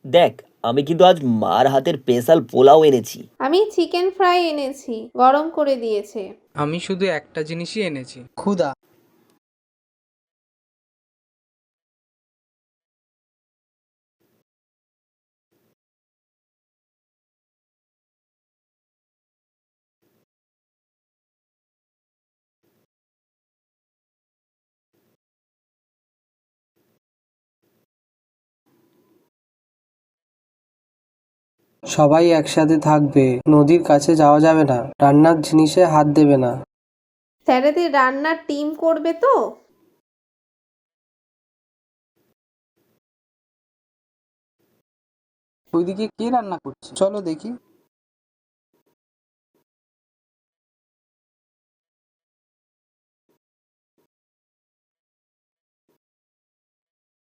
দেখ, আমি কিন্তু আজ মার হাতের স্পেশাল পোলাও এনেছি। আমি চিকেন ফ্রাই এনেছি, গরম করে দিয়েছে। আমি শুধু একটা জিনিসই এনেছি, ক্ষুধা। সবাই একসাথে থাকবে, নদীর কাছে যাওয়া যাবে না, রান্নার জিনিসে হাত দেবে না। স্যারেদের রান্নার টিম করবে তো? ওইদিকে কে রান্না করছে, চলো দেখি।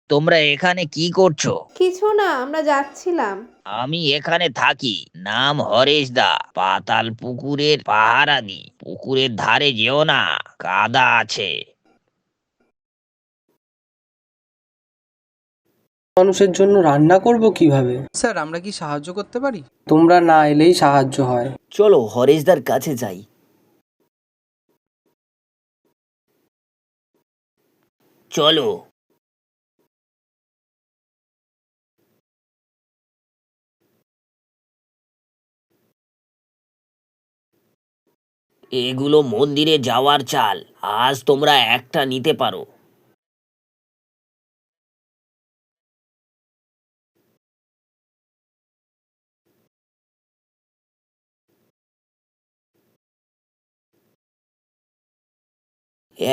তোমরা এখানে কি করছো? কিছু না, আমরা যাচ্ছিলাম। আমি এখানে থাকি, নাম হরেশ দা, পাতাল পুকুরের পাহারা দি। পুকুরের ধারে যেও না, কাদা আছে। মানুষের জন্য রান্না করব কিভাবে? স্যার, আমরা কি সাহায্য করতে পারি? তোমরা না এলেই সাহায্য হয়। চলো হরেশদার কাছে যাই। চলো। এগুলো মন্দিরে যাওয়ার চাল, আজ তোমরা একটা নিতে পারো।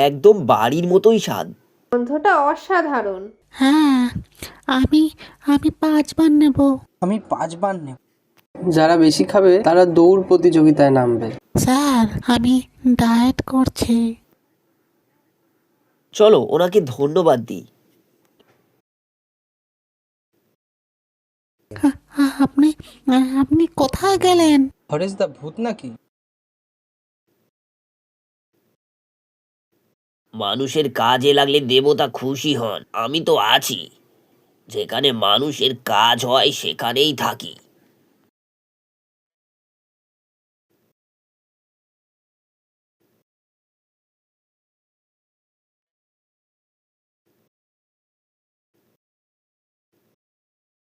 একদম বাড়ির মতোই স্বাদ। গন্ধটা অসাধারণ। হ্যাঁ, আমি আমি 5 বার নেব। আমি 5 বার নেব। যারা বেশি খাবে তারা দৌড় প্রতিযোগিতায় নামবে। স্যার, আমি ডায়েট করছি। চলো ওনাকে ধন্যবাদ দিই। আপনি আপনি কোথায় গেলেন? হরেশ দা ভূত নাকি? মানুষের কাজে লাগলে দেবতা খুশি হন, আমি তো আছি। যেখানে মানুষের কাজ হয় সেখানেই থাকি।